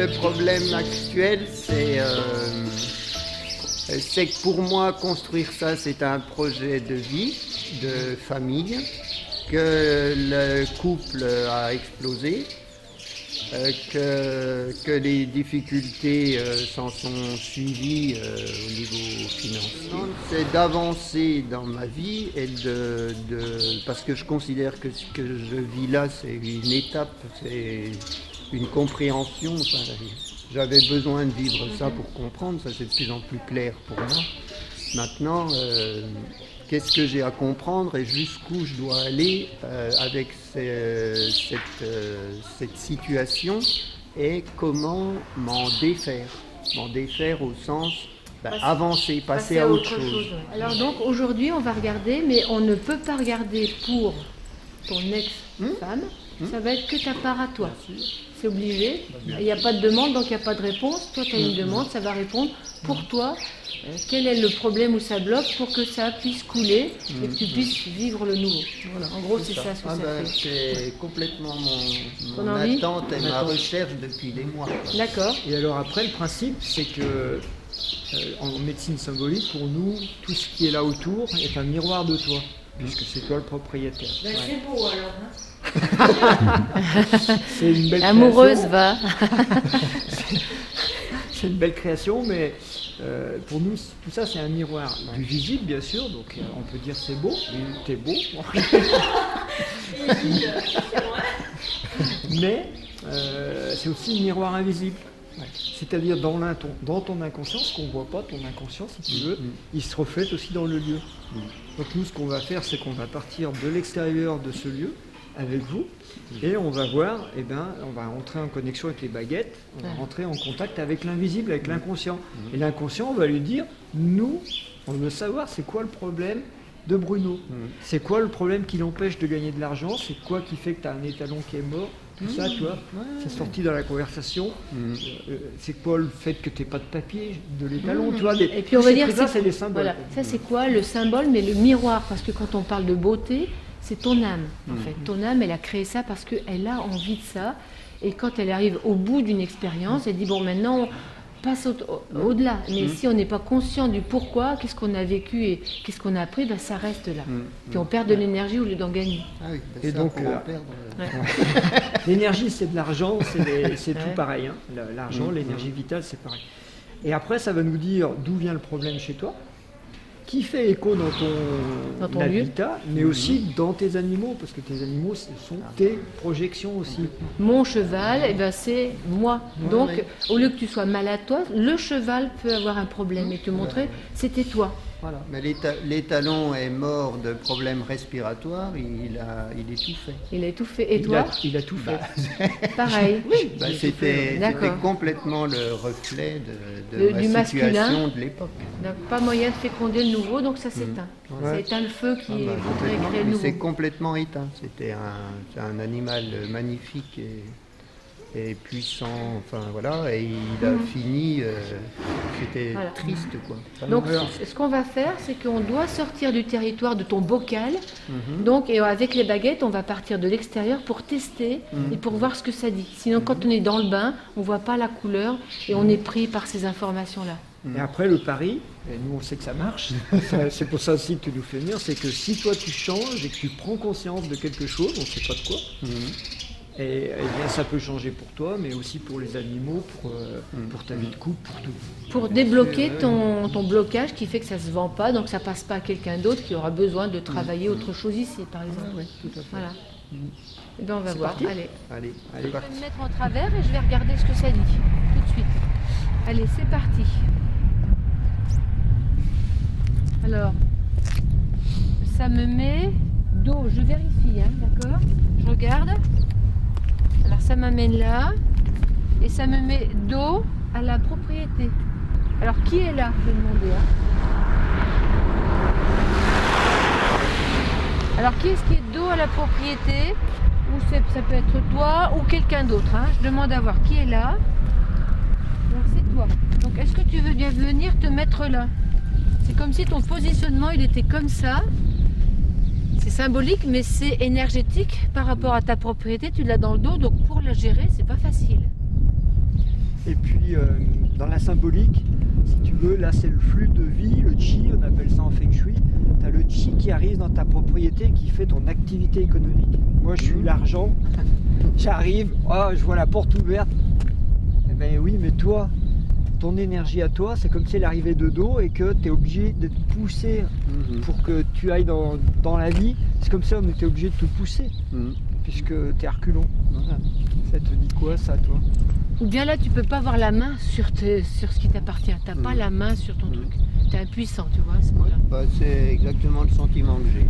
le problème actuel, c'est que pour moi, construire ça, c'est un projet de vie, de famille, que le couple a explosé, que les difficultés s'en sont suivies au niveau financier. C'est d'avancer dans ma vie et parce que je considère que ce que je vis là, c'est une étape, c'est une compréhension. Enfin, j'avais besoin de vivre ça pour comprendre, ça c'est de plus en plus clair pour moi. Maintenant, qu'est-ce que j'ai à comprendre et jusqu'où je dois aller avec cette situation et comment m'en défaire. M'en défaire au sens avancer, passer à autre chose. Alors donc aujourd'hui on va regarder, mais on ne peut pas regarder pour ton ex-femme, ça va être que ta part à toi. C'est obligé, il n'y a pas de demande donc il n'y a pas de réponse. Toi tu as une demande, ça va répondre pour toi. Quel est le problème où ça bloque pour que ça puisse couler et que tu puisses vivre le nouveau. Voilà. En gros, c'est ça ce que ça fait. C'est complètement mon attente et ma recherche depuis des mois. D'accord. Et alors après, le principe, c'est que en médecine symbolique, pour nous, tout ce qui est là autour est un miroir de toi, puisque c'est toi le propriétaire. Ben, ouais. C'est beau alors. C'est une belle amoureuse création. Va. C'est une belle création, mais pour nous, tout ça, c'est un miroir du visible, bien sûr. Donc, on peut dire c'est beau, t'es beau. Mais c'est aussi un miroir invisible. Ouais. C'est-à-dire dans ton inconscient, ce qu'on ne voit pas, ton inconscient, si tu veux, il se reflète aussi dans le lieu. Donc nous, ce qu'on va faire, c'est qu'on va partir de l'extérieur de ce lieu avec vous et on va voir, on va entrer en connexion avec les baguettes, on va rentrer en contact avec l'invisible, avec l'inconscient. Et l'inconscient, on va lui dire, nous, on veut savoir c'est quoi le problème de Bruno. C'est quoi le problème qui l'empêche de gagner de l'argent, c'est quoi qui fait que tu as un étalon qui est mort. Tout ça, tu vois, c'est sorti dans la conversation. C'est quoi le fait que tu n'aies pas de papier, de l'étalon, tu vois. Et puis on va dire, c'est des symboles. Voilà, ça c'est quoi le symbole, mais le miroir, parce que quand on parle de beauté, c'est ton âme, en fait. Ton âme, elle a créé ça parce qu'elle a envie de ça. Et quand elle arrive au bout d'une expérience, elle dit, bon, maintenant, on passe au-delà. Mais si on n'est pas conscient du pourquoi, qu'est-ce qu'on a vécu et qu'est-ce qu'on a appris, ça reste là. Puis on perd de l'énergie au lieu d'en gagner. Ah oui, et ça, donc, l'énergie, c'est de l'argent, c'est tout pareil. Hein. L'argent, l'énergie vitale, c'est pareil. Et après, ça va nous dire d'où vient le problème chez toi, qui fait écho dans ton habitat, mais aussi dans tes animaux, parce que tes animaux, ce sont tes projections aussi. Mon cheval, c'est moi. Donc, au lieu que tu sois malade toi, le cheval peut avoir un problème et te montrer, c'était toi. Voilà. Mais l'étalon est mort de problèmes respiratoires, il est tout fait. Il a tout fait. Et toi ? Il a tout fait. Pareil. Oui. C'était complètement le reflet de du ma masculin, situation de l'époque. Il n'y a pas moyen de féconder le nouveau, donc ça s'éteint. Ça éteint le feu qui voudrait créer le nouveau. C'est complètement éteint. C'était un animal magnifique et puissant, enfin voilà, et il a fini, c'était triste quoi. Donc ce qu'on va faire, c'est qu'on doit sortir du territoire de ton bocal, donc et avec les baguettes, on va partir de l'extérieur pour tester et pour voir ce que ça dit. Sinon quand on est dans le bain, on ne voit pas la couleur et on est pris par ces informations-là. Et après le pari, et nous on sait que ça marche, c'est pour ça aussi que tu nous fais venir, c'est que si toi tu changes et que tu prends conscience de quelque chose, on ne sait pas de quoi, et bien ça peut changer pour toi, mais aussi pour les animaux, pour ta vie de couple, pour tout. Pour débloquer ton blocage qui fait que ça ne se vend pas, donc ça ne passe pas à quelqu'un d'autre qui aura besoin de travailler autre chose ici, par exemple. Oui, tout à fait. Voilà. Et bien on va voir. Parti. Allez. Je vais me mettre en travers et je vais regarder ce que ça dit, tout de suite. Allez, c'est parti. Alors, ça me met dos, je vérifie, d'accord ? Je regarde. Alors ça m'amène là et ça me met dos à la propriété. Alors qui est là ? Je vais demander. Alors qui est-ce qui est dos à la propriété ? Ou ça peut être toi ou quelqu'un d'autre. Je demande à voir qui est là. Alors c'est toi. Donc est-ce que tu veux bien venir te mettre là ? C'est comme si ton positionnement il était comme ça. C'est symbolique, mais c'est énergétique par rapport à ta propriété. Tu l'as dans le dos, donc pour la gérer, c'est pas facile. Et puis dans la symbolique, si tu veux, là c'est le flux de vie, le chi, on appelle ça en feng shui. Tu as le chi qui arrive dans ta propriété qui fait ton activité économique. Moi je suis l'argent, j'arrive, oh, je vois la porte ouverte. Eh bien oui, mais toi, ton énergie à toi, c'est comme si elle arrivait de dos et que tu es obligé de te pousser pour que tu ailles dans la vie. C'est comme ça, on était obligé de te pousser, puisque tu es reculon. Voilà. Ça te dit quoi ça, toi? Ou bien là, tu peux pas avoir la main sur ce qui t'appartient. T'as pas la main sur ton truc. T'es impuissant, tu vois. C'est exactement le sentiment que j'ai.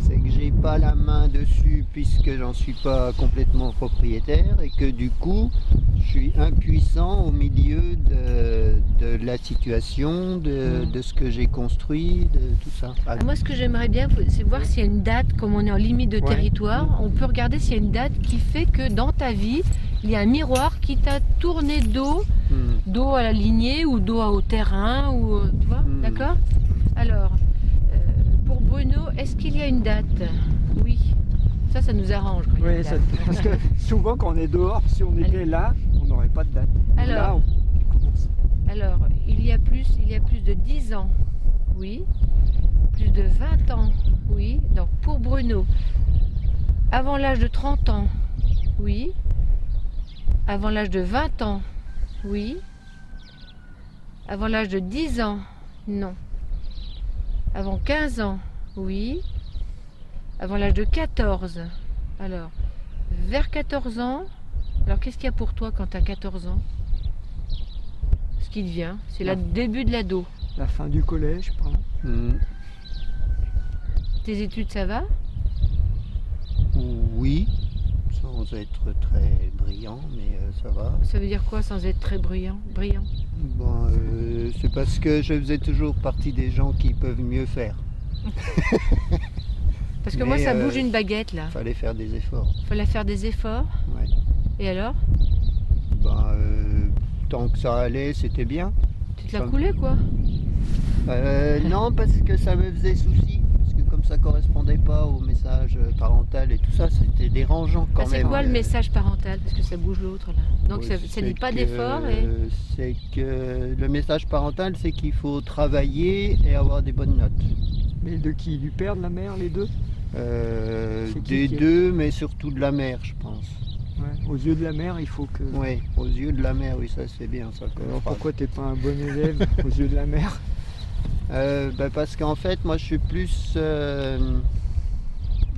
C'est que j'ai pas la main dessus puisque j'en suis pas complètement propriétaire et que du coup, je suis impuissant au milieu de la situation, de ce que j'ai construit, de tout ça. Moi, ce que j'aimerais bien, c'est voir s'il y a une date, comme on est en limite de territoire, on peut regarder s'il y a une date qui fait que dans ta vie, il y a un miroir qui t'a tourné dos à la lignée ou dos au terrain, ou tu vois, d'accord? Alors, pour Bruno, est-ce qu'il y a une date? Oui. Ça nous arrange. Oui, parce que souvent quand on est dehors, si on était là, on n'aurait pas de date. Alors, là, on commence. Alors, il y a plus de 10 ans, oui. Plus de 20 ans, oui. Donc pour Bruno, avant l'âge de 30 ans, oui. Avant l'âge de 20 ans, oui. Avant l'âge de 10 ans, non. Avant 15 ans, oui. Avant l'âge de 14, alors, vers 14 ans, alors qu'est-ce qu'il y a pour toi quand tu as 14 ans? Ce qui devient, c'est le début de l'ado. La fin du collège, par exemple. Tes études, ça va? Oui, sans être très brillant, mais ça va. Ça veut dire quoi sans être très brillant? Bon, c'est parce que je faisais toujours partie des gens qui peuvent mieux faire. Parce que moi, ça bouge une baguette, là. Fallait faire des efforts. Fallait faire des efforts. Ouais. Et alors? Tant que ça allait, c'était bien. Tu te la coulais, quoi? Non, parce que ça me faisait souci. Parce que comme ça correspondait pas au message parental et tout ça, c'était dérangeant quand même. C'est quoi le message parental? Parce que ça bouge l'autre, là. Donc ça dit pas d'effort et... C'est que le message parental, c'est qu'il faut travailler et avoir des bonnes notes. Mais de qui? Du père, de la mère, les deux? Des deux, mais surtout de la mère, je pense. Ouais. Aux yeux de la mère, il faut que... Oui, aux yeux de la mère, oui, ça c'est bien. Ça, alors pourquoi t'es pas un bon élève aux yeux de la mère? Parce qu'en fait, moi je suis plus...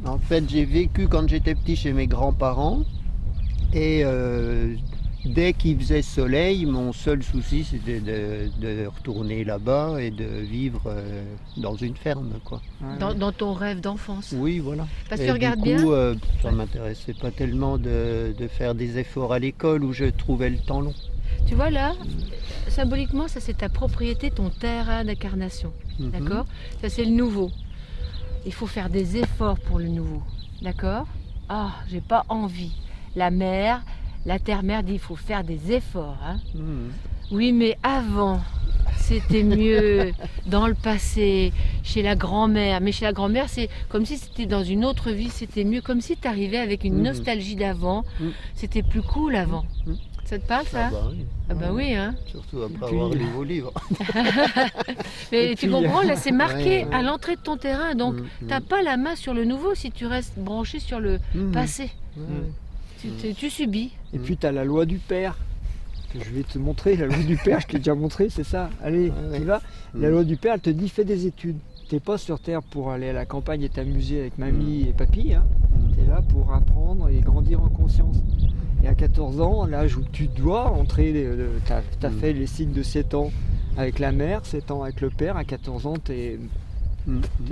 En fait, j'ai vécu quand j'étais petit chez mes grands-parents. Et dès qu'il faisait soleil, mon seul souci c'était de retourner là-bas et de vivre dans une ferme, quoi. Dans ton rêve d'enfance. Oui, voilà. Parce que regarde bien. Du coup, ça m'intéressait pas tellement de faire des efforts à l'école où je trouvais le temps long. Tu vois là, symboliquement, ça c'est ta propriété, ton terrain d'incarnation. D'accord? Ça c'est le nouveau. Il faut faire des efforts pour le nouveau. D'accord? Ah, j'ai pas envie. La mère, la terre-mère dit il faut faire des efforts. Hein. Oui, mais avant, c'était mieux dans le passé, chez la grand-mère. Mais chez la grand-mère, c'est comme si c'était dans une autre vie, c'était mieux. Comme si tu arrivais avec une nostalgie d'avant. C'était plus cool avant. Ça te parle, ça? Oui. Ah bah oui, hein. Surtout après avoir lu vos livres. Mais tu comprends, là c'est marqué à l'entrée de ton terrain, donc t'as pas la main sur le nouveau si tu restes branché sur le passé. Tu subis. Et puis tu as la loi du père. Je vais te montrer, la loi du père, je t'ai déjà montré, c'est ça. Allez, tu vas. La loi du père, elle te dit fais des études. T'es pas sur terre pour aller à la campagne et t'amuser avec mamie et papy. Hein. T'es là pour apprendre et grandir en conscience. Et à 14 ans, l'âge où tu dois entrer, tu as fait les signes de 7 ans avec la mère, 7 ans avec le père. À 14 ans, tu es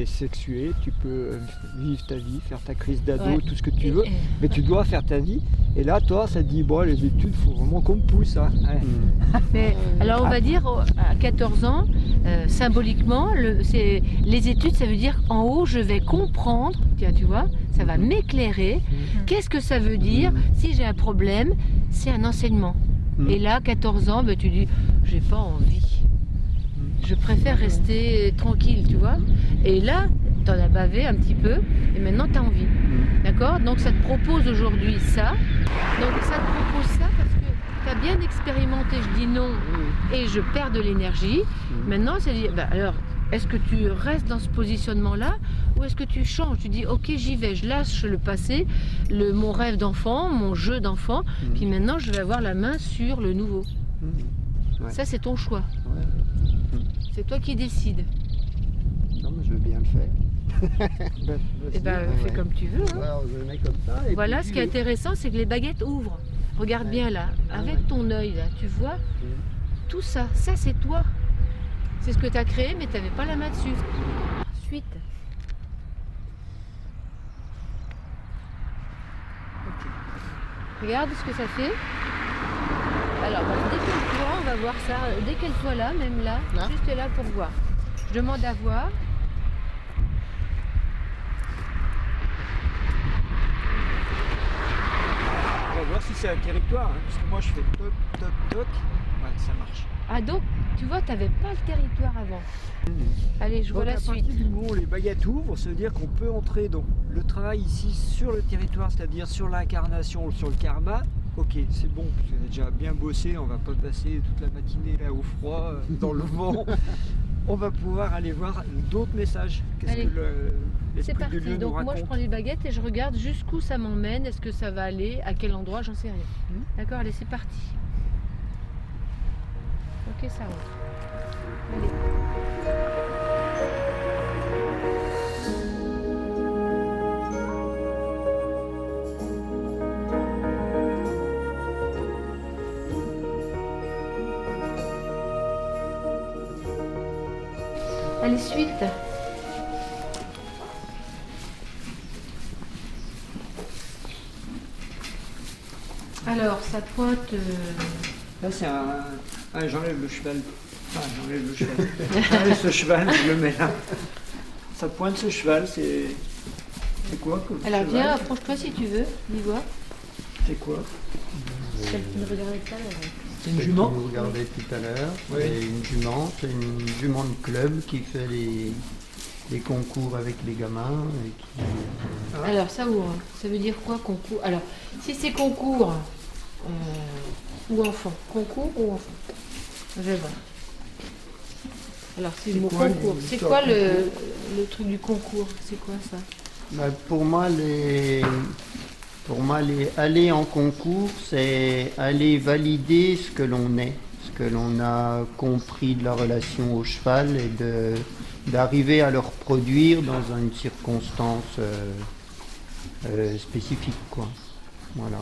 sexué, tu peux vivre ta vie, faire ta crise d'ado, tout ce que tu veux. Mais tu dois faire ta vie. Et là, toi, ça te dit, bon, les études, il faut vraiment qu'on me pousse. Hein. Mais, alors, on va dire, à 14 ans, symboliquement, les études, ça veut dire en haut, je vais comprendre, tiens, tu vois, ça va m'éclairer. Qu'est-ce que ça veut dire? Si j'ai un problème, c'est un enseignement. Et là, 14 ans, tu dis, j'ai pas envie. Je préfère rester tranquille, tu vois. Et là, tu en as bavé un petit peu, et maintenant tu as envie. D'accord? Donc ça te propose aujourd'hui ça. Donc ça te propose ça parce que as bien expérimenté, je dis non et je perds de l'énergie. Maintenant, c'est dire, alors, est-ce que tu restes dans ce positionnement-là ou est-ce que tu changes? Tu dis, ok, j'y vais, je lâche le passé, mon rêve d'enfant, mon jeu d'enfant, puis maintenant, je vais avoir la main sur le nouveau. Ouais. Ça, c'est ton choix. Ouais. C'est toi qui décides. Non, mais je veux bien le faire. Et fais comme tu veux. Hein. Alors, je le mets comme ça. Et Voilà, puis, ce qui est intéressant, c'est que les baguettes ouvrent. Regarde bien là, avec ton œil là, tu vois tout ça. Ça, c'est toi. C'est ce que tu as créé, mais tu n'avais pas la main dessus. Ensuite. Regarde ce que ça fait. Alors, décale-toi, on va voir ça. Décale-toi là, même là, juste là pour voir. Je demande à voir. On va voir si c'est un territoire, hein, parce que moi je fais toc, toc, toc. Ouais, ça marche. Ah donc, tu vois, tu n'avais pas le territoire avant. Allez, je vois la À suite. partir du moment où les baguettes ouvrent, ça veut dire qu'on peut entrer dans le travail ici sur le territoire, c'est-à-dire sur l'incarnation, sur le karma. Ok, c'est bon, parce qu'on a déjà bien bossé, on va pas passer toute la matinée là au froid, dans le vent. On va pouvoir aller voir d'autres messages. Qu'est-ce Allez, que c'est l'esprit parti. de Dieu nous Donc moi, je raconte. prends les baguettes et je regarde jusqu'où ça m'emmène. Est-ce que ça va aller? À quel endroit? J'en sais rien. D'accord, allez, c'est parti. Ok, ça rentre. Allez. Allez, suite. Alors, ça pointe. Là, c'est j'enlève le cheval. Enfin, j'enlève le cheval. J'enlève ce cheval, je le mets là. Ça pointe ce cheval, c'est quoi comme Alors, cheval? viens, approche-toi si tu veux. Dis voir. C'est quoi? Celle qui me regardait tout à l'heure. C'est une jument? Que vous regardez tout à l'heure. Oui. C'est une jument de club qui fait les concours avec les gamins. Et qui, Alors, ça ouvre. Ça veut dire quoi, concours? Alors, si c'est concours ou enfant. Concours ou enfant? Je vais voir. Alors, c'est le mot quoi, concours. C'est l'histoire quoi le truc du concours? C'est quoi ça? pour moi, aller en concours, c'est aller valider ce que l'on est, ce que l'on a compris de la relation au cheval et d'arriver à le reproduire dans une circonstance spécifique, quoi. Voilà.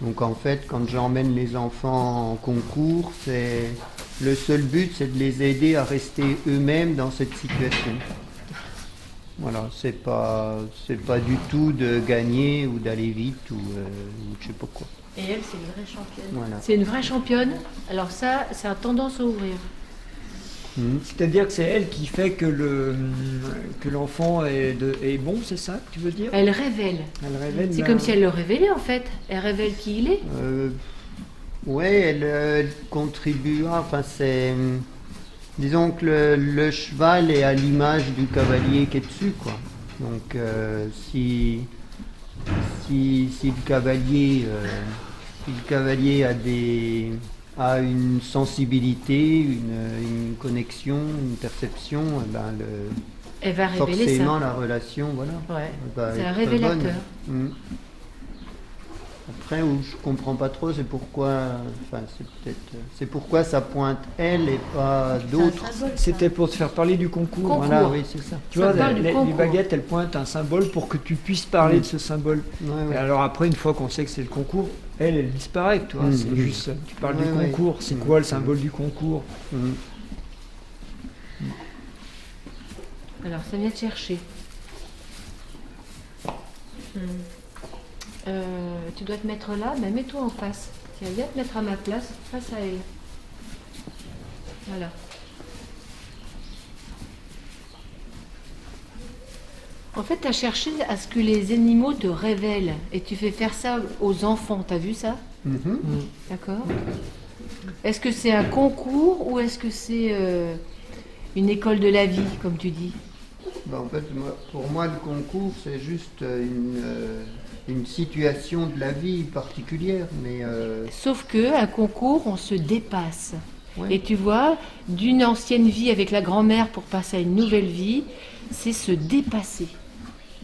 Donc en fait, quand j'emmène les enfants en concours, le seul but, c'est de les aider à rester eux-mêmes dans cette situation. Voilà, c'est pas du tout de gagner ou d'aller vite ou je sais pas quoi. Et elle, c'est une vraie championne. Voilà. C'est une vraie championne. Alors ça a tendance à ouvrir. C'est-à-dire que c'est elle qui fait que l'enfant est bon, c'est ça que tu veux dire? Elle révèle. Elle révèle. C'est comme si elle le révélait en fait. Elle révèle qui il est. Ouais, elle contribue. Enfin, c'est. Disons que le cheval est à l'image du cavalier qui est dessus, quoi. Donc, si le cavalier a une sensibilité, une connexion, une perception, Elle va révéler forcément ça. la relation, voilà. Ouais. va C'est un être révélateur. bonne. Après, où je comprends pas trop, c'est pourquoi, c'est pourquoi ça pointe elle et pas d'autres. C'est un symbole, ça. C'était pour te faire parler du concours. Concours. Voilà, oui, c'est ça. Tu Ça vois, parle du les concours. baguettes, elles pointent un symbole pour que tu puisses parler de ce symbole. Ouais, ouais. Et alors après, une fois qu'on sait que c'est le concours, elle disparaît, toi. C'est juste, tu parles du Ouais, concours. ouais. C'est quoi le symbole du concours? Alors ça vient te chercher. Tu dois te mettre là, mais mets-toi en face. Tiens, viens te mettre à ma place, face à elle. Voilà. En fait, tu as cherché à ce que les animaux te révèlent. Et tu fais faire ça aux enfants. Tu as vu ça? D'accord. Est-ce que c'est un concours ou est-ce que c'est une école de la vie, comme tu dis? En fait, pour moi, le concours, c'est juste une situation de la vie particulière. Mais Sauf qu'un concours, on se dépasse. ouais. Et tu vois, d'une ancienne vie avec la grand-mère pour passer à une nouvelle vie, c'est se dépasser.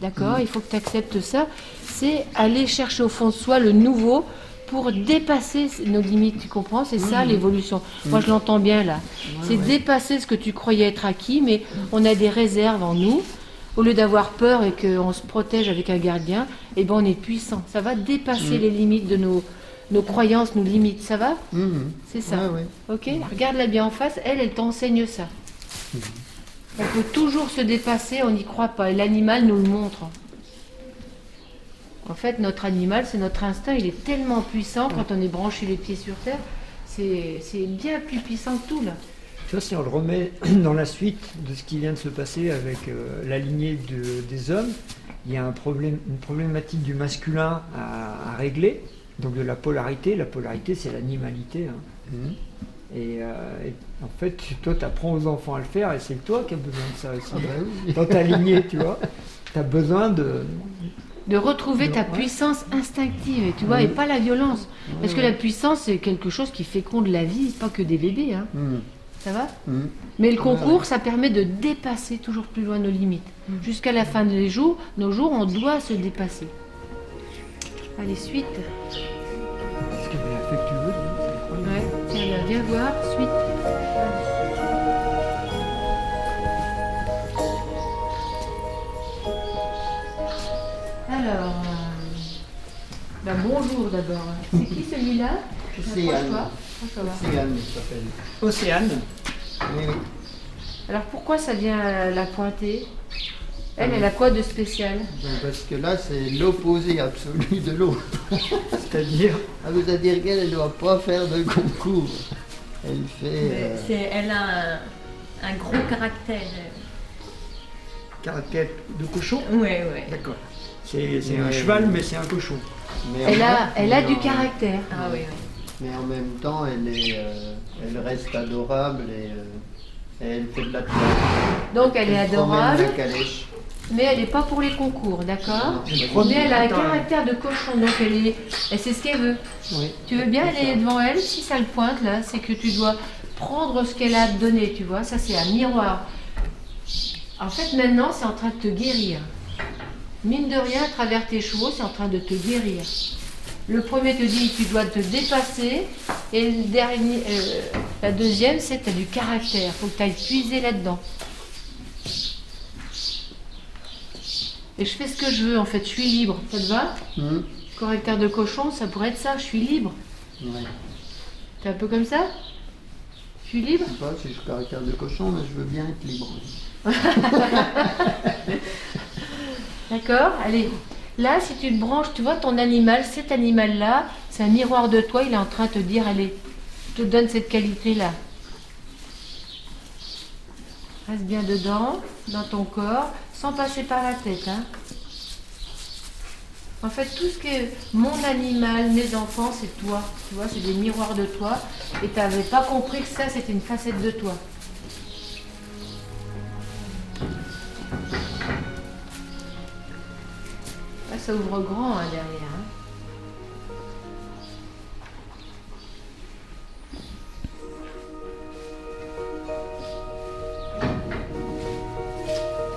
D'accord? Il faut que tu acceptes ça. C'est aller chercher au fond de soi le nouveau pour dépasser nos limites, tu comprends? C'est ça l'évolution. Moi, je l'entends bien là. C'est dépasser ce que tu croyais être acquis, mais on a des réserves en nous. Au lieu d'avoir peur et qu'on se protège avec un gardien, eh ben on est puissant. Ça va dépasser les limites de nos croyances, nos limites. Ça va? C'est ça. Ouais, ouais. Ok? Regarde-la bien en face. Elle t'enseigne ça. On peut toujours se dépasser, on n'y croit pas. Et l'animal nous le montre. En fait, notre animal, c'est notre instinct. Il est tellement puissant quand on est branché les pieds sur terre. C'est bien plus puissant que tout, là. Tu vois, si on le remet dans la suite de ce qui vient de se passer avec la lignée des hommes, il y a une problématique du masculin à régler, donc de la polarité. La polarité, c'est l'animalité. Hein. Et en fait, toi, tu apprends aux enfants à le faire et c'est toi qui as besoin de ça aussi. Dans ta lignée, tu vois, tu as besoin De retrouver ta puissance instinctive, tu vois, et pas la violence. Parce que la puissance, c'est quelque chose qui féconde la vie, pas que des bébés. Hein. Ça va? Mais le concours, ça permet de dépasser toujours plus loin nos limites. Jusqu'à la fin de nos jours, on doit se dépasser. Allez, suite. ce qu'elle a fait que tu veux. Ouais, tiens, là, viens voir, suite. Alors, bonjour d'abord. C'est qui celui-là? C'est Anne. Approche-toi. C'est Anne, il s'appelle. Océane. Oui, oui. Alors pourquoi ça vient la pointer? Elle a quoi de spécial? Parce que là, c'est l'opposé absolu de l'autre. C'est-à-dire C'est-à-dire qu'elle ne doit pas faire de concours. Elle fait... Elle a un gros caractère. caractère de cochon. Oui. D'accord. C'est un cheval, mais c'est un cochon. mais Elle a du en- caractère. Ah oui. Mais en même temps, elle reste adorable et elle fait de la théâtre. Donc elle est Elle promène adorable, la calèche. mais elle n'est pas pour les concours, d'accord? Non, Mais elle a un Attends, caractère de cochon, donc elle sait ce qu'elle veut. oui. Tu veux bien aller devant elle? Si ça le pointe là, c'est que tu dois prendre ce qu'elle a à te donner, tu vois. Ça, c'est un miroir. En fait, maintenant, c'est en train de te guérir. Mine de rien, à travers tes chevaux, c'est en train de te guérir. Le premier te dit, tu dois te dépasser. Et le dernier, la deuxième, c'est que tu as du caractère. Il faut que tu ailles puiser là-dedans. Et je fais ce que je veux, en fait. Je suis libre. Ça te va? Hum, Caractère de cochon, ça pourrait être ça. Je suis libre. ouais. T'es un peu comme ça? Je suis libre? Je sais pas si je suis caractère de cochon, mais je veux bien être libre. D'accord? Allez. Là, si tu te branches, tu vois ton animal, cet animal-là, c'est un miroir de toi, il est en train de te dire, allez, je te donne cette qualité-là. Reste bien dedans, dans ton corps, sans passer par la tête. Hein. En fait, tout ce qui est mon animal, mes enfants, c'est toi. Tu vois, c'est des miroirs de toi. Et tu n'avais pas compris que ça, c'était une facette de toi. Là, ça ouvre grand hein, derrière. Hein.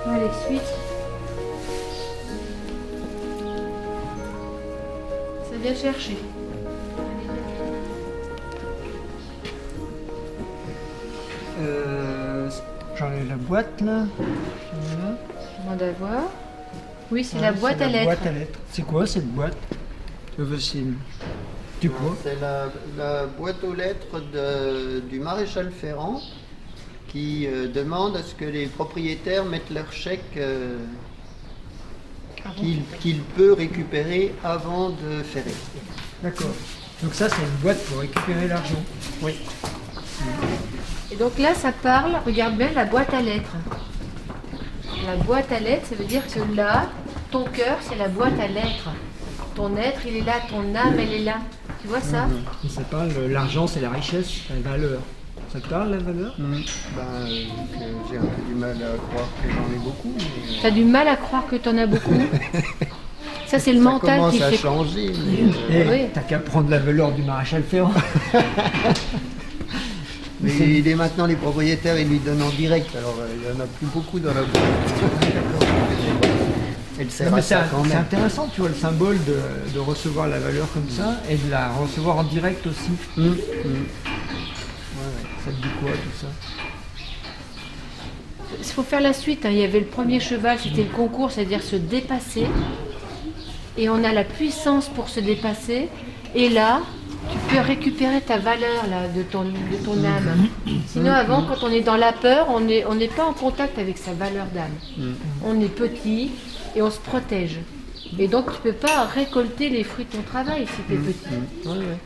Allez, suite. Ça vient chercher. J'en ai la boîte là. Voilà. Je demande à voir. Oui, c'est Ouais, la boîte à la lettres. boîte à lettres. C'est quoi cette boîte? C'est du quoi? C'est la boîte aux lettres du maréchal Ferrand qui demande à ce que les propriétaires mettent leur chèque qu'il peut récupérer avant de ferrer. D'accord. Donc ça c'est une boîte pour récupérer l'argent. Oui. Et donc là, ça parle, regarde bien, la boîte à lettres. La boîte à lettres, ça veut dire que là, ton cœur, c'est la boîte à lettres. Ton être, il est là, ton âme, elle est là. Tu vois ça? Et ça parle, l'argent c'est la richesse, la valeur. Ça te parle la valeur? J'ai un peu du mal à croire que j'en ai beaucoup. Mais... T'as du mal à croire que t'en as beaucoup. Ça, c'est le mental qui Ça commence à fait. changer. Oui. T'as qu'à prendre la valeur du maréchal Ferrand. Mais il est maintenant les propriétaires, ils lui donnent en direct, alors il n'y en a plus beaucoup dans la boîte. Elle sert à ça quand C'est même. intéressant, tu vois, le symbole de recevoir la valeur comme ça et de la recevoir en direct aussi. Ouais. Ça te dit quoi tout ça? Il faut faire la suite. Hein. Il y avait le premier cheval, c'était le concours, c'est-à-dire se dépasser. Et on a la puissance pour se dépasser. Et là, tu peux récupérer ta valeur là, de ton âme. Sinon, avant, quand on est dans la peur, on n'est pas en contact avec sa valeur d'âme. On est petit et on se protège. Et donc, tu ne peux pas récolter les fruits de ton travail si tu es petit.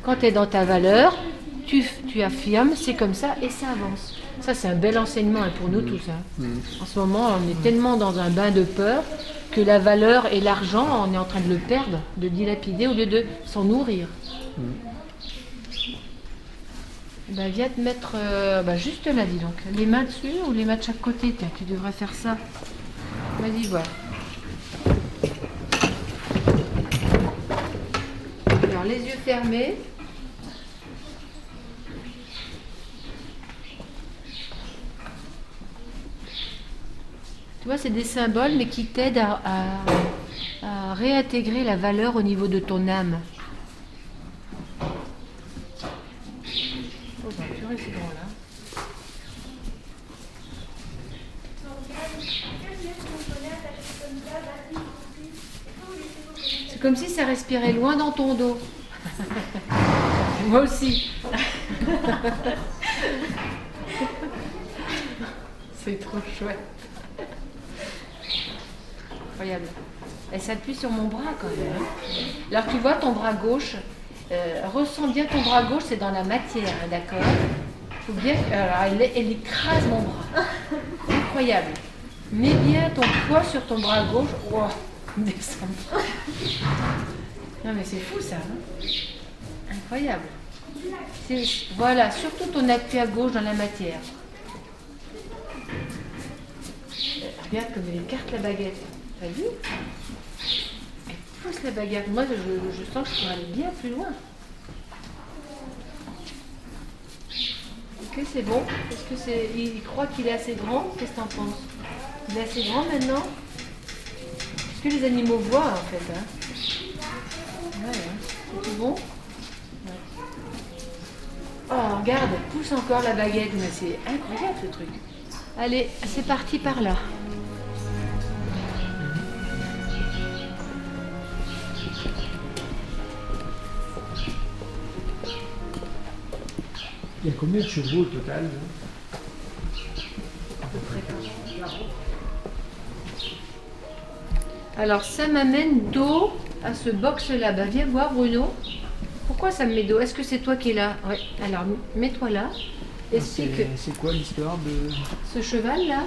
Quand tu es dans ta valeur, tu affirmes, c'est comme ça et ça avance. Ça, c'est un bel enseignement hein, pour nous tous. Hein. En ce moment, on est tellement dans un bain de peur que la valeur et l'argent, on est en train de le perdre, de dilapider au lieu de s'en nourrir. Ben, viens te mettre juste là, dis donc. Les mains dessus ou les mains de chaque côté. Tiens, tu devrais faire ça. Vas-y, voilà. Alors, les yeux fermés. Tu vois, c'est des symboles, mais qui t'aident à réintégrer la valeur au niveau de ton âme. Oh, ben, purée, c'est bon, là. C'est comme si ça respirait loin dans ton dos. Moi aussi. C'est trop chouette. Incroyable. Elle s'appuie sur mon bras quand même. Hein. Alors tu vois ton bras gauche, ressens bien ton bras gauche, c'est dans la matière, hein, d'accord? Faut bien. Alors elle écrase mon bras. Incroyable. Mets bien ton poids sur ton bras gauche. Wow, descend. Non mais c'est fou ça. Hein. Incroyable. Voilà, surtout ton appui à gauche dans la matière. Regarde comme elle écarte la baguette. T'as vu? Elle pousse la baguette. Moi, je sens que je pourrais aller bien plus loin. Ok, c'est bon. Est-ce que il croit qu'il est assez grand? Qu'est-ce que t'en penses? Il est assez grand maintenant? Est-ce que les animaux voient en fait? Hein? Ouais, hein. C'est tout bon? Ouais. Oh, regarde, elle pousse encore la baguette. Mais c'est incroyable ce truc. Allez, c'est parti par là. Il y a combien de chevaux au total là? Alors ça m'amène dos à ce box-là. Ben, viens voir Bruno. Pourquoi ça me met dos? Est-ce que c'est toi qui es là? Oui. Alors mets-toi là. Explique. C'est quoi l'histoire de Ce cheval-là?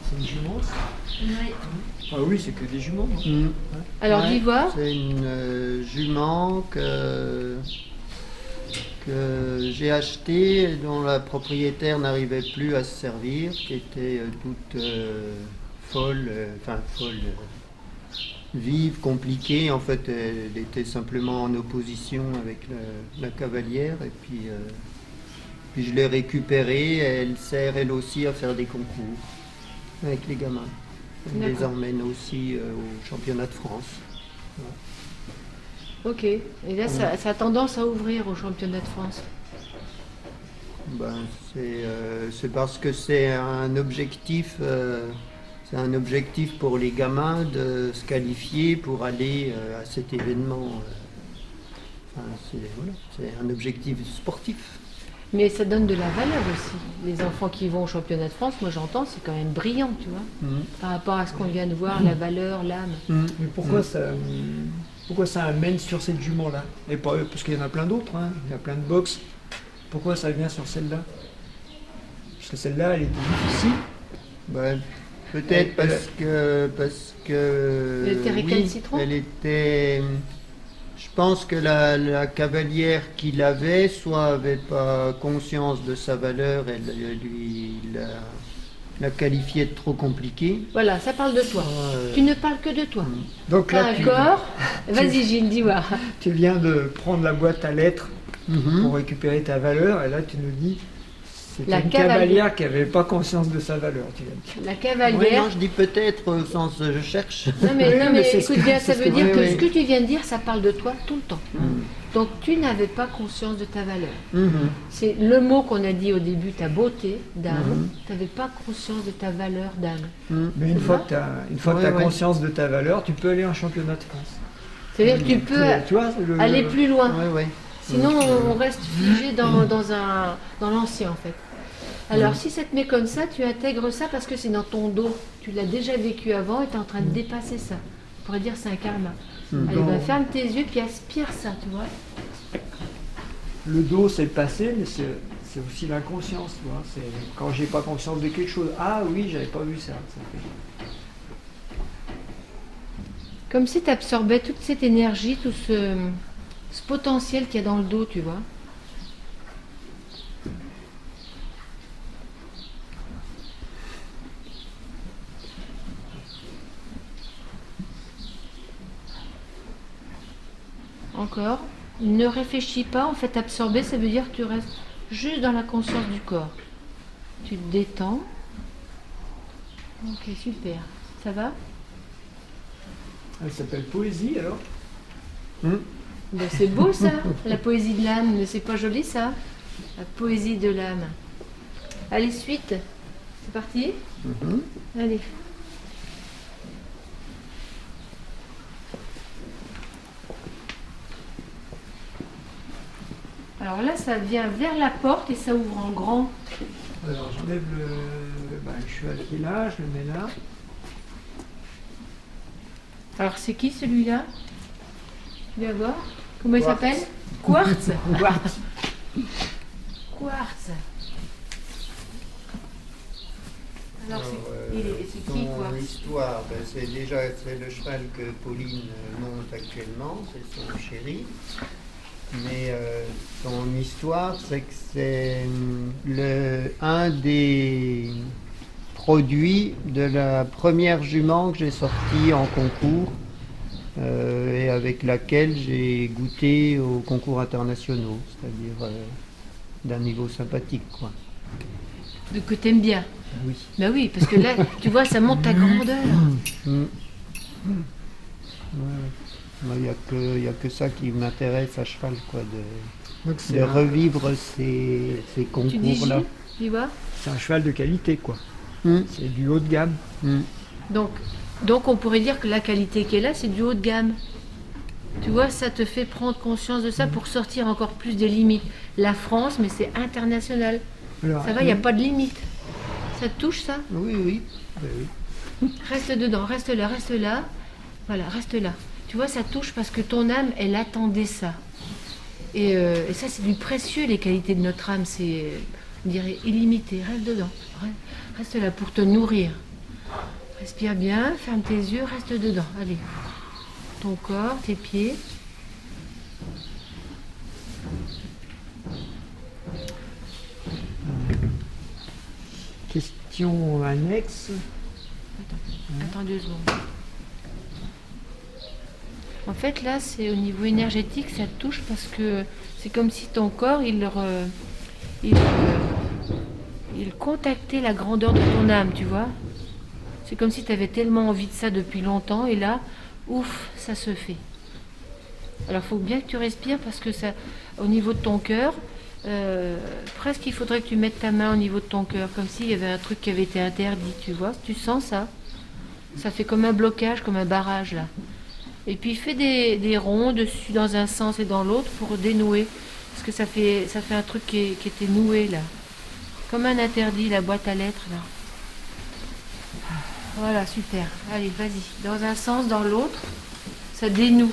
C'est une jument? Oui. Ah oui, c'est que des juments. Non Alors Ouais, dis voir. C'est une jument que j'ai achetée et dont la propriétaire n'arrivait plus à se servir, qui était toute folle, vive, compliquée. En fait, elle était simplement en opposition avec la cavalière. Et puis je l'ai récupérée. Elle sert elle aussi à faire des concours avec les gamins. Elle les D'accord. emmène aussi au championnat de France. Ok. Et là, ça a tendance à ouvrir au championnat de France. Ben, c'est parce que c'est un objectif pour les gamins de se qualifier pour aller à cet événement. C'est un objectif sportif. Mais ça donne de la valeur aussi. Les enfants qui vont au championnat de France, moi j'entends, c'est quand même brillant, tu vois, par rapport à ce qu'on vient de voir, la valeur, l'âme. Mais pourquoi ça amène sur cette jument-là? Et pas parce qu'il y en a plein d'autres, hein. Il y a plein de box. Pourquoi ça vient sur celle-là? Parce que celle-là, elle était difficile. Ben, peut-être parce que Elle était récalcitrante. elle était, Je pense que la cavalière qu'il avait, soit avait pas conscience de sa valeur, elle lui la qualifiait de trop compliquée. Voilà, ça parle de toi. Tu ne parles que de toi. Donc T'as là, un corps. Vas-y Gilles, dis-moi. tu viens de prendre la boîte à lettres Mhm. pour récupérer ta valeur, et là tu nous dis c'est La une cavalière. cavalière qui n'avait pas conscience de sa valeur. Tu viens de dire. La Oui, cavalière. non, je dis peut-être au sens je cherche. Non mais, Oui, mais c'est ce écoute que- bien, c'est ça ce veut que- dire oui, que oui. ce que tu viens de dire, ça parle de toi tout le temps. Donc tu n'avais pas conscience de ta valeur. Mhm. C'est le mot qu'on a dit au début, ta beauté d'âme. Tu n'avais pas conscience de ta valeur d'âme. Mhm. Mais une C'est fois ça que tu as, Ouais, ouais. conscience de ta valeur, tu peux aller en championnat de France. C'est-à-dire que tu peux Tu vois, aller plus loin. Ouais, ouais. Sinon, on reste figé dans l'ancien, en fait. Alors, si ça te met comme ça, tu intègres ça parce que c'est dans ton dos. Tu l'as déjà vécu avant et tu es en train de dépasser ça. On pourrait dire c'est un karma. Allez, Dans- bah, ferme tes yeux puis aspire ça, tu vois. Le dos, c'est le passé, mais c'est aussi l'inconscience. Tu vois. C'est quand j'ai pas conscience de quelque chose. Ah oui, j'avais pas vu ça. Comme si tu absorbais toute cette énergie, tout ce potentiel qu'il y a dans le dos, tu vois. Encore. Ne réfléchis pas, en fait, absorber, ça veut dire que tu restes juste dans la conscience du corps. Tu te détends. Ok, super. Ça va? Elle s'appelle poésie alors. Ben, c'est beau ça, la poésie de l'âme, mais c'est pas joli ça? La poésie de l'âme. Allez, suite. C'est parti? Mhm. Allez. Alors là, ça vient vers la porte et ça ouvre en grand. Alors j'enlève le cheval qui est là, je le mets là. Alors c'est qui celui-là? Viens voir. Comment il Quartz. s'appelle? Quartz. Quartz. Quartz. Alors c'est qui son Quartz? histoire, ben, c'est le cheval que Pauline monte actuellement, c'est son chéri. Mais son histoire, c'est que c'est un des produits de la première jument que j'ai sortie en concours et avec laquelle j'ai goûté aux concours internationaux, c'est-à-dire d'un niveau sympathique, quoi. De que t'aimes bien. Oui. Bah oui, parce que là, tu vois, ça monte ta grandeur. Mm. Ouais. Moi, il n'y a que ça qui m'intéresse à cheval, quoi, Donc de c'est un, revivre ces Tu dis concours-là. Gilles, tu vois? c'est un cheval de qualité quoi. Mm. C'est du haut de gamme. Mm. Donc on pourrait dire que la qualité qui est là, c'est du haut de gamme. Tu vois, ça te fait prendre conscience de ça pour sortir encore plus des limites. La France, mais c'est international. Alors, Ça va, il n'y a pas de limite. Ça te touche ça? Oui, oui. Ben oui. Reste dedans, reste là, reste là. Voilà, reste là. Tu vois, ça touche parce que ton âme, elle attendait ça. Et ça, c'est du précieux, les qualités de notre âme. C'est, on dirait, illimité. Reste dedans. Reste là pour te nourrir. Respire bien, ferme tes yeux, reste dedans. Allez. Ton corps, tes pieds. question annexe. Attends 2 secondes. En fait, là, c'est au niveau énergétique, ça te touche parce que c'est comme si ton corps, il contactait la grandeur de ton âme, tu vois. C'est comme si tu avais tellement envie de ça depuis longtemps et là, ouf, ça se fait. Alors, il faut bien que tu respires parce que ça, au niveau de ton cœur, presque il faudrait que tu mettes ta main au niveau de ton cœur, comme s'il y avait un truc qui avait été interdit, tu vois. Tu sens ça? Ça fait comme un blocage, comme un barrage, là. Et puis fais des ronds dessus dans un sens et dans l'autre pour dénouer. Parce que ça fait un truc qui était noué là. Comme un interdit, la boîte à lettres là. Voilà, super. Allez, vas-y. Dans un sens, dans l'autre, ça dénoue.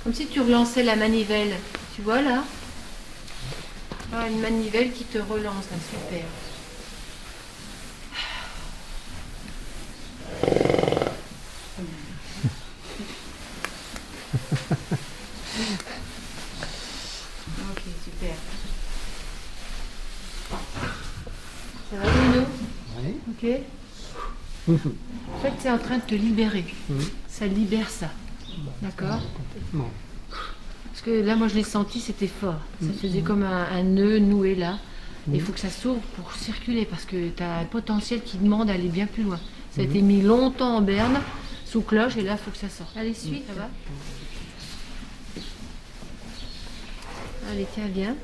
Comme si tu relançais la manivelle Tu vois là? Ah, une manivelle qui te relance, là, super. Ok, super. Ça va, Bruno? Oui. Ok. En fait, c'est en train de te libérer. Ça libère ça. D'accord? Complètement. Parce que là, moi, je l'ai senti, c'était fort. Ça faisait comme un nœud noué là. Et il faut que ça s'ouvre pour circuler parce que tu as un potentiel qui demande d'aller bien plus loin. Ça a été mis longtemps en berne, sous cloche, et là, il faut que ça sorte. Allez, suis, ça va? Allez, tiens, viens.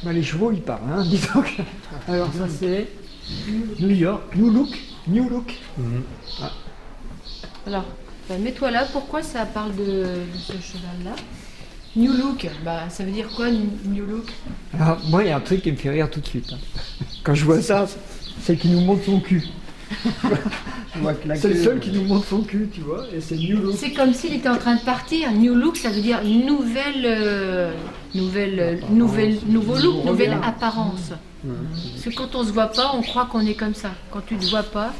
Bah, les chevaux, ils parlent, hein, dis donc. Alors ça c'est New York, New Look. Alors, ben, mets-toi là. Pourquoi ça parle de ce cheval-là? New Look, bah, ça veut dire quoi, New Look? Alors moi, il y a un truc qui me fait rire tout de suite. Hein. Quand je vois ça, c'est qu'il nous montre son cul. Je vois que la C'est le queue, seul qui nous montre son cul, tu vois, et c'est New Look. C'est comme s'il était en train de partir. New Look, ça veut dire nouveau look, nouvelle apparence. Parce que quand on se voit pas, on croit qu'on est comme ça. Quand tu te vois pas,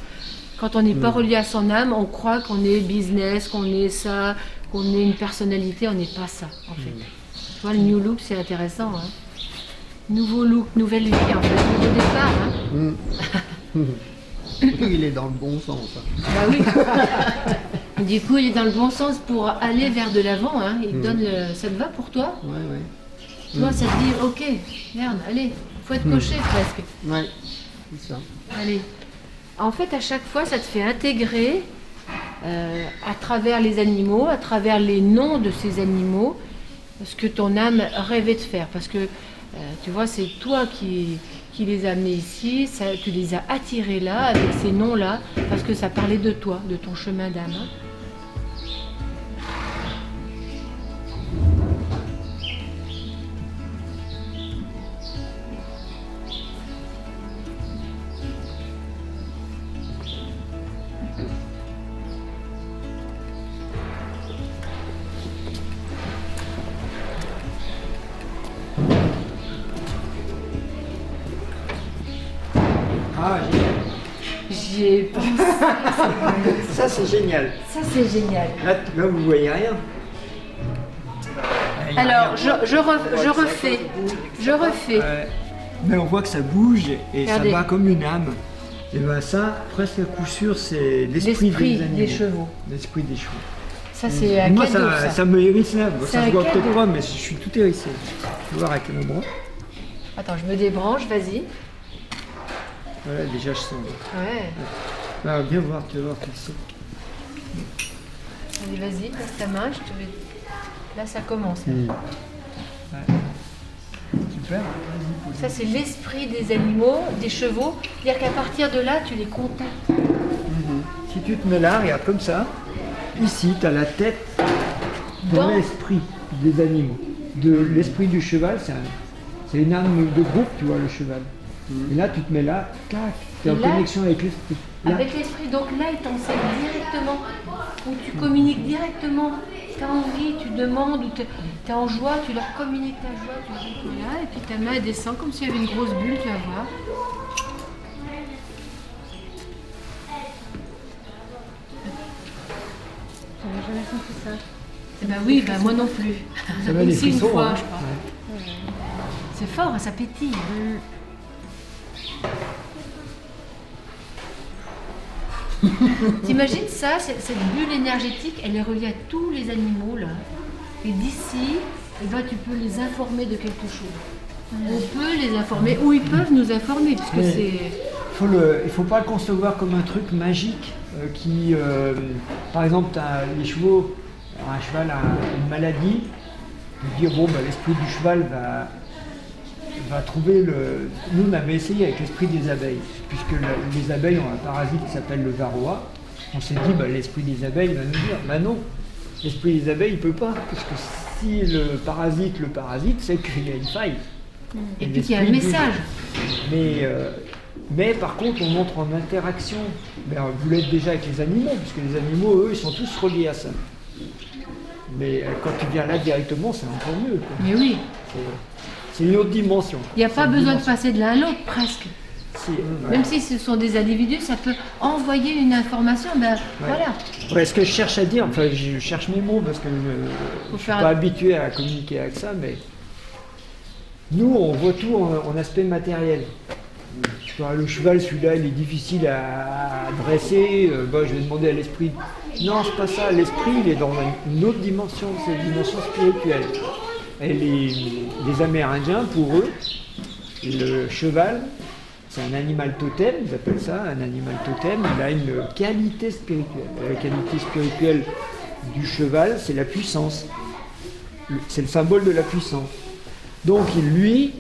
quand on n'est pas relié à son âme, on croit qu'on est business, qu'on est ça, qu'on est une personnalité. On n'est pas ça, en fait. Tu vois, le New Look, c'est intéressant. Hein. Nouveau look, nouvelle vie, en fait, nouveau départ. Hein. il est dans le bon sens. Hein. Bah oui. Du coup, il est dans le bon sens pour aller vers de l'avant. Hein. Il te donne ça te va pour toi? Ouais, ouais. Toi, ça te dit, ok, merde, allez, faut être coché presque. Ouais, c'est ça. Allez. En fait, à chaque fois, ça te fait intégrer à travers les animaux, à travers les noms de ces animaux, ce que ton âme rêvait de faire. Parce que, tu vois, c'est toi qui les a amenés ici, tu les as attirés là, avec ces noms-là, parce que ça parlait de toi, de ton chemin d'âme. Hein. Ah, génial. J'ai pensé. Ça c'est génial. Ça, c'est génial. Là, vous voyez rien. Alors, je refais. Mais on voit que ça bouge et Regardez. ça va comme une âme. Et ben ça, presque à coup sûr, c'est l'esprit L'esprit des animaux. des chevaux. L'esprit des chevaux. Ça, c'est un Moi, cadeau, ça, ça. ça me hérisse là. Bon, C'est ça un se voit cadeau. peut-être pas, mais je suis tout hérissé. Tu vois à quel endroit. Attends, je me débranche, vas-y. Voilà, déjà je sens. Ouais. Là, viens voir, tu vas voir, tu le sens. Allez, vas-y, passe ta main, je te vais... Là, ça commence. Super. Ça, c'est l'esprit des animaux, des chevaux. C'est-à-dire qu'à partir de là, tu les contactes. Si tu te mets là, regarde comme ça. Ici, tu as la tête dans Dans- l'esprit des animaux. De l'esprit du cheval, c'est une âme de groupe, tu vois, le cheval. Et là, tu te mets là, clac, tu es Et en là, connexion avec l'esprit. Là, Avec l'esprit, donc là, il t'enseigne directement. Ou tu communiques directement. Tu as envie, tu demandes, ou tu es en joie, tu leur communiques ta joie, tu dis que là, et puis ta main elle descend comme s'il y avait une grosse bulle, tu vas voir. J'avais jamais senti ça. Eh ben oui, ben moi non plus. ça va des Ici, une frissons. fois, Hein. je crois. Ouais. C'est fort, ça pétille. T'imagines ça, cette bulle énergétique, elle est reliée à tous les animaux là. Et d'ici, eh ben, tu peux les informer de quelque chose. On peut les informer, ou ils peuvent nous informer, puisque Mais- c'est... Il faut pas le concevoir comme un truc magique qui, par exemple, t'as les chevaux, alors un cheval a une maladie, tu dis bon, bah, l'esprit du cheval va trouver le. Nous, on avait essayé avec l'esprit des abeilles, puisque les abeilles ont un parasite qui s'appelle le varroa. On s'est dit, bah, l'esprit des abeilles va nous dire, bah non, l'esprit des abeilles, il peut pas, parce que si le parasite, c'est qu'il y a une faille. Et puis qu'il y a un l'esprit du- message. Mais Mais par contre, on montre en interaction. Ben, vous l'êtes déjà avec les animaux, puisque les animaux, eux, ils sont tous reliés à ça. Mais quand tu viens là directement, c'est encore mieux, quoi. Mais oui, C'est une autre dimension. il n'y a pas C'est une besoin de dimension. passer de l'un à l'autre, presque. Ouais. Même si ce sont des individus, ça peut envoyer une information, ben voilà. Ouais, ce que je cherche à dire, enfin je cherche mes mots parce que je ne suis faire pas habitué à communiquer avec ça, mais nous on voit tout en aspect matériel. Tu vois, le cheval, celui-là, il est difficile à dresser, je vais demander à l'esprit. Non, c'est pas ça, l'esprit il est dans une autre dimension, c'est une dimension spirituelle. Et les Amérindiens, pour eux, le cheval, c'est un animal totem, ils appellent ça un animal totem, il a une qualité spirituelle. La qualité spirituelle du cheval, c'est la puissance. C'est le symbole de la puissance. Donc lui,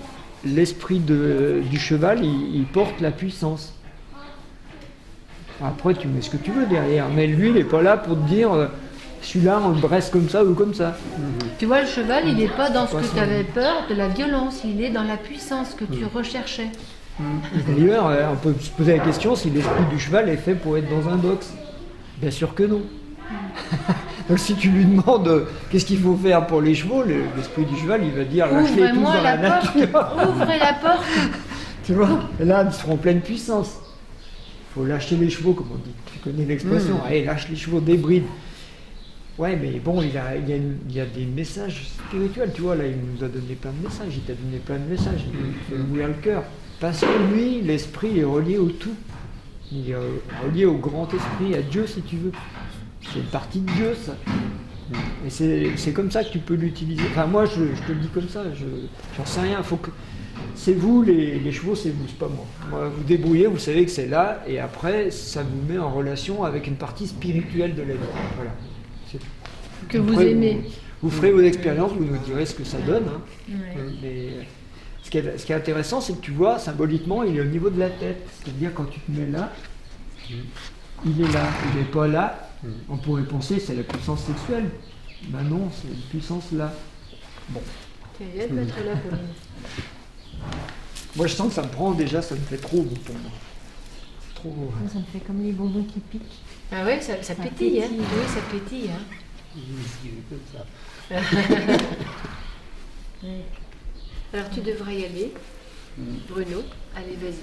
l'esprit du cheval, il porte la puissance. Après, tu mets ce que tu veux derrière, mais lui, il n'est pas là pour te dire, celui-là, on le dresse comme ça ou comme ça. Tu vois, le cheval, il n'est pas dans ce Pas que ça. tu avais peur, de la violence, il est dans la puissance que tu recherchais. D'ailleurs, on peut se poser la question si l'esprit du cheval est fait pour être dans un box. Bien sûr que non. Donc si tu lui demandes qu'est-ce qu'il faut faire pour les chevaux, l'esprit du cheval, il va dire lâche-les tous Ouvrez-moi dans la la porte, nature. ouvrez la porte. Tu vois, et là, ils seront en pleine puissance. Il faut lâcher les chevaux, comme on dit. Tu connais l'expression. Allez, lâche les chevaux, débride. Ouais, mais bon, il y a des messages spirituels, tu vois. Là, il nous a donné plein de messages. Il t'a donné plein de messages. Il fait ouvrir le cœur. Parce que lui, l'esprit est relié au tout. Il est relié au grand esprit, à Dieu, si tu veux. C'est une partie de Dieu, ça. Et c'est comme ça que tu peux l'utiliser. Enfin, moi, je te le dis comme ça. J'en sais rien. C'est vous, les chevaux, c'est vous, c'est pas moi. Moi. Vous débrouillez, vous savez que c'est là, et après, ça vous met en relation avec une partie spirituelle de la vie. Voilà. C'est tout. Que vous Après, aimez. Vous ferez vos expériences, vous nous direz ce que ça donne. Hein. Ouais. Mais ce qui est intéressant, c'est que tu vois, symboliquement, il est au niveau de la tête. C'est-à-dire, quand tu te mets là, il est là, il n'est pas là. On pourrait penser c'est la puissance sexuelle. Ben non, c'est une puissance là. Bon. Tiens, viens te mettre là, Pauline. Moi, je sens que ça me prend déjà, ça me fait trop bon pour moi. Trop. Ça me fait comme les bonbons qui piquent. Ah ouais, ça pétille, hein. Oui, ça pétille, hein. Comme ça. Alors tu devrais y aller, Bruno. Allez, vas-y.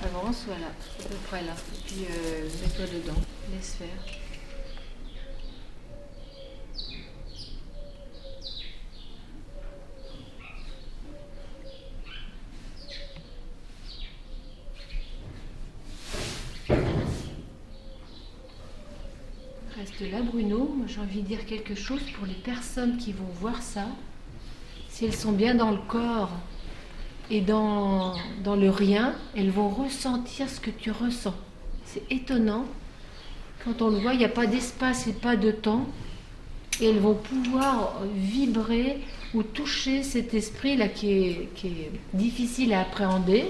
Avance, voilà, à peu près là. Et puis mets-toi dedans, laisse faire. Reste là, Bruno. Moi, j'ai envie de dire quelque chose pour les personnes qui vont voir ça. Si elles sont bien dans le corps et dans le rien, elles vont ressentir ce que tu ressens. C'est étonnant. Quand on le voit, il n'y a pas d'espace et pas de temps. Et elles vont pouvoir vibrer ou toucher cet esprit-là qui est difficile à appréhender.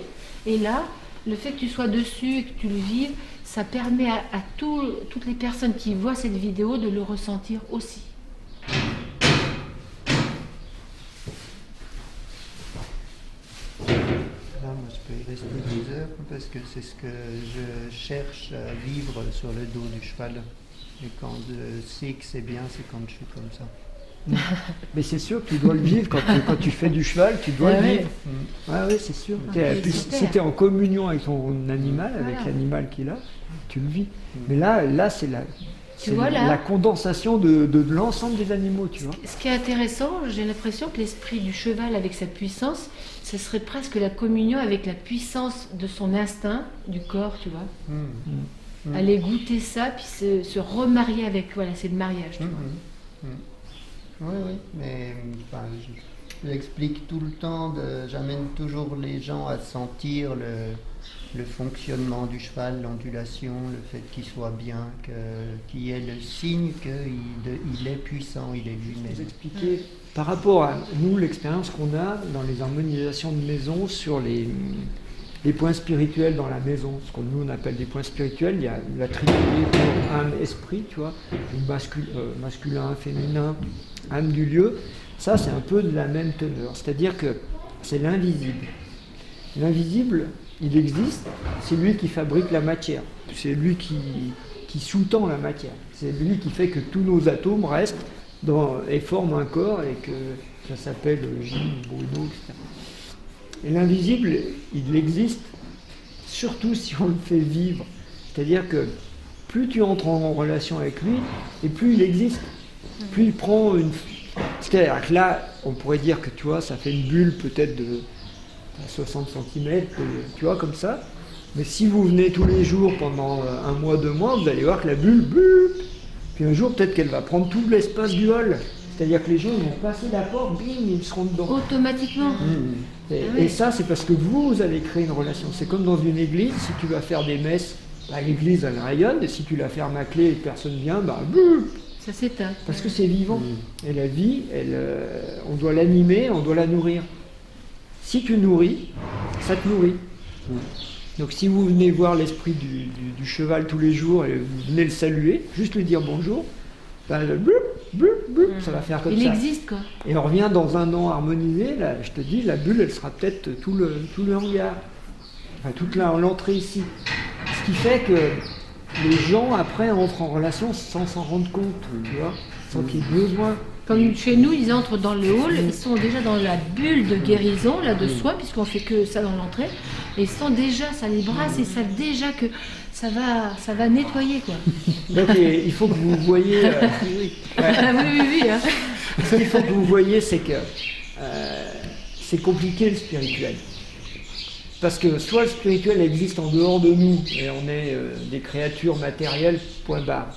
Et là, le fait que tu sois dessus et que tu le vives, ça permet à toutes les personnes qui voient cette vidéo de le ressentir aussi. Là, moi, je peux y rester des heures parce que c'est ce que je cherche à vivre sur le dos du cheval. Et quand je sais que c'est bien, c'est quand je suis comme ça. Mais c'est sûr que tu dois le vivre quand tu fais du cheval, tu dois Ah le ouais. vivre. Oui, c'est sûr. Ah, Puis c'est si tu es en communion avec ton animal, avec Voilà. l'animal qu'il a, tu le vis. Mais là c'est vois, là la condensation de l'ensemble des animaux, tu vois. Ce qui est intéressant, j'ai l'impression que l'esprit du cheval avec sa puissance, ce serait presque la communion avec la puissance de son instinct, du corps, tu vois. Aller goûter ça, puis se remarier avec, voilà, c'est le mariage, tu vois. Oui, oui, mais enfin, j'explique tout le temps, j'amène toujours les gens à sentir le fonctionnement du cheval, l'ondulation, le fait qu'il soit bien, qu'il y ait le signe qu'il est puissant, il est Vous lui-même. expliquer par rapport à nous l'expérience qu'on a dans les harmonisations de maison sur les points spirituels dans la maison, ce qu'on nous on appelle des points spirituels. Il y a la trinité corps, âme, esprit, tu vois, masculin, féminin, âme du lieu. Ça c'est un peu de la même teneur, c'est-à-dire que c'est l'invisible. L'invisible, il existe, c'est lui qui fabrique la matière. C'est lui qui sous-tend la matière. C'est lui qui fait que tous nos atomes restent et forment un corps et que ça s'appelle Gilles, Bruno, etc. Et l'invisible, il existe surtout si on le fait vivre. C'est-à-dire que plus tu entres en relation avec lui, et plus il existe. Plus il prend une... C'est-à-dire que là, on pourrait dire que tu vois, ça fait une bulle peut-être de 60 cm, tu vois, comme ça. Mais si vous venez tous les jours pendant un mois, 2 mois, vous allez voir que la bulle, bulle, puis un jour, peut-être qu'elle va prendre tout l'espace du hall. C'est-à-dire que les gens vont passer la porte, bim, ils seront dedans. Automatiquement. Et ça, c'est parce que vous allez créer une relation. C'est comme dans une église, si tu vas faire des messes, l'église, elle rayonne, et si tu la fermes à clé et que personne vient, boum, ça s'éteint. parce que c'est vivant. Et la vie, on doit l'animer, on doit la nourrir. Si tu nourris, ça te nourrit. Donc si vous venez voir l'esprit du cheval tous les jours et vous venez le saluer, juste lui dire bonjour, le bloup, bloup, bloup, ça va faire comme ça. Il existe, quoi. Et on revient dans un an harmonisé, là, je te dis, la bulle, elle sera peut-être tout le hangar. Enfin, toute l'entrée ici. Ce qui fait que les gens, après, entrent en relation sans s'en rendre compte, tu vois, sans qu'il y ait besoin. Comme chez nous, ils entrent dans le hall, ils sont déjà dans la bulle de guérison, là, de soins, puisqu'on fait que ça dans l'entrée. Et ils sont déjà, ça les brasse, ils savent déjà que ça va nettoyer, quoi. Donc il faut que vous voyez... oui, hein. Ce qu'il faut que vous voyez, c'est que c'est compliqué le spirituel. Parce que soit le spirituel existe en dehors de nous, et on est des créatures matérielles, point barre.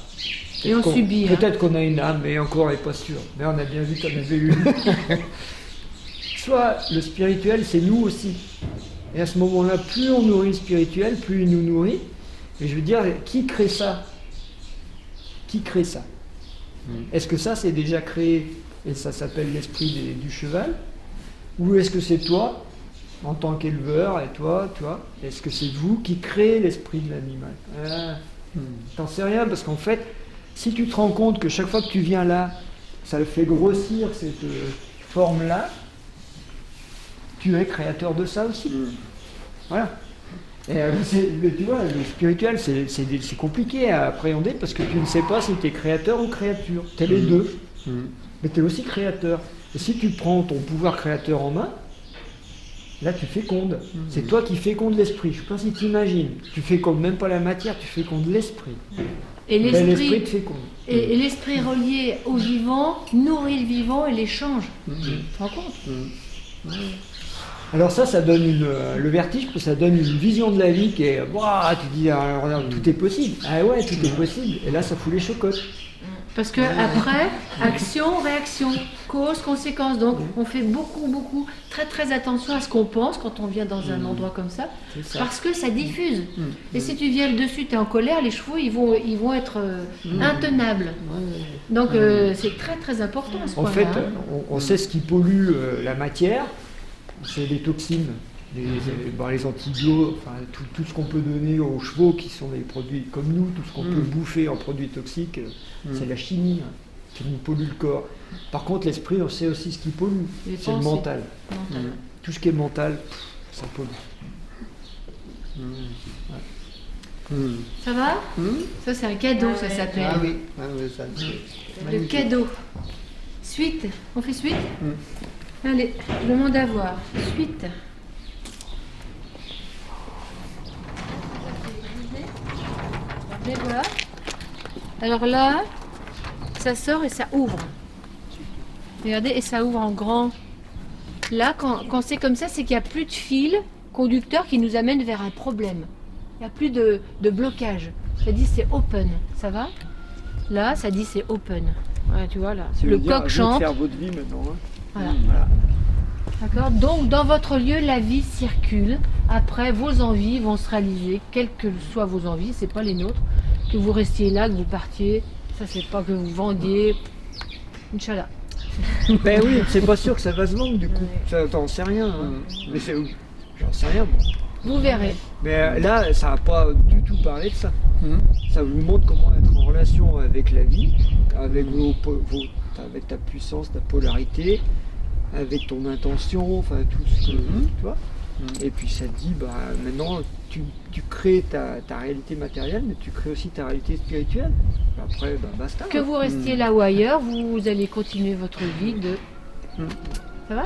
Et on subit. Peut-être qu'on a une âme, mais encore, on n'est pas sûr. Mais on a bien vu qu'on avait une. Soit le spirituel, c'est nous aussi. Et à ce moment-là, plus on nourrit le spirituel, plus il nous nourrit. Et je veux dire, qui crée ça? Qui crée ça? Est-ce que ça, c'est déjà créé, et ça s'appelle l'esprit du cheval? Ou est-ce que c'est toi, en tant qu'éleveur, et toi, est-ce que c'est vous qui créez l'esprit de l'animal? T'en sais rien, parce qu'en fait, si tu te rends compte que chaque fois que tu viens là, ça le fait grossir cette forme-là, tu es créateur de ça aussi. Voilà. Et tu vois, le spirituel, c'est compliqué à appréhender parce que tu ne sais pas si tu es créateur ou créature. Tu es les deux. Mais tu es aussi créateur. Et si tu prends ton pouvoir créateur en main, là tu fécondes. C'est toi qui fécondes l'esprit. Je ne sais pas si tu imagines. Tu fécondes même pas la matière, tu fécondes l'esprit. Et l'esprit te féconde. Et l'esprit relié au vivant nourrit le vivant et l'échange. Tu te rends compte? Alors ça donne le vertige, parce que ça donne une vision de la vie qui est, tu dis, tout est possible. Ah ouais, tout est possible. Et là, ça fout les chocottes. Parce que après, action, réaction, cause, conséquence. Donc, on fait beaucoup, très très attention à ce qu'on pense quand on vient dans un endroit comme ça, parce que ça diffuse. Et si tu viens le dessus, tu es en colère, les chevaux, ils vont être intenables. Donc, c'est très très important à ce point-là. En fait, on sait ce qui pollue la matière, c'est les toxines. Les antibiotiques, enfin, tout ce qu'on peut donner aux chevaux qui sont des produits comme nous, tout ce qu'on peut bouffer en produits toxiques, c'est la chimie qui nous pollue le corps. Par contre, l'esprit, on sait aussi ce qui pollue, c'est le mental. Tout ce qui est mental, ça pollue. Ça va? Ça, c'est un cadeau, ça s'appelle. Ah oui, ça. Le cadeau. Suite. On fait suite? Allez, je demande à voir. Suite. Et voilà. Alors là, ça sort et ça ouvre. Regardez, et ça ouvre en grand. Là, quand c'est comme ça, c'est qu'il n'y a plus de fil conducteur qui nous amène vers un problème. Il n'y a plus de blocage. Ça dit c'est open. Ça va? Là, ça dit c'est open. Ouais, tu vois là. Le coq chante. Faire votre vie maintenant. Voilà. D'accord. Donc, dans votre lieu, la vie circule. Après, vos envies vont se réaliser, quelles que soient vos envies, c'est pas les nôtres. Que vous restiez là, que vous partiez, ça c'est pas que vous vendiez. Inch'Allah. Ben oui, c'est pas sûr que ça va se vendre du coup. Ça, t'en sais rien. Mais j'en sais rien. Bon. Vous verrez. Mais là, ça n'a pas du tout parlé de ça. Ça vous montre comment être en relation avec la vie, avec avec ta puissance, ta polarité, avec ton intention, enfin tout ce que tu vois. Et puis ça te dit, maintenant tu crées ta réalité matérielle, mais tu crées aussi ta réalité spirituelle. Après, basta. Que vous restiez là ou ailleurs, vous allez continuer votre vie de... Ça va?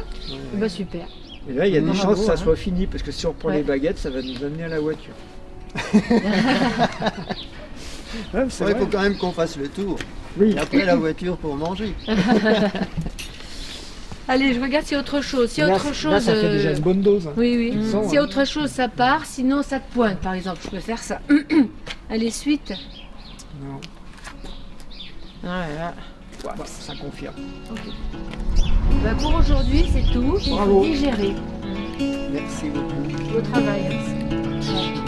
Ouais. Super. Et là, il y a des Bravo, chances que ça hein. soit fini, parce que si on reprend Ouais. les baguettes, ça va nous amener à la voiture. Ouais, c'est Il vrai. faut quand même qu'on fasse le tour. Oui. Et après la voiture pour manger. Allez, je regarde s'il y a autre chose. S'il y a Là, autre chose... là, ça fait déjà une bonne dose. Hein. Oui, oui. Ils sont, S'il y a autre chose, ça part. Sinon, ça te pointe, par exemple. Je peux faire ça. Allez, suite. Non. Voilà. Ça confirme. Pour aujourd'hui, c'est tout. Il faut Bravo. digérer Merci beaucoup. au travail. Hein.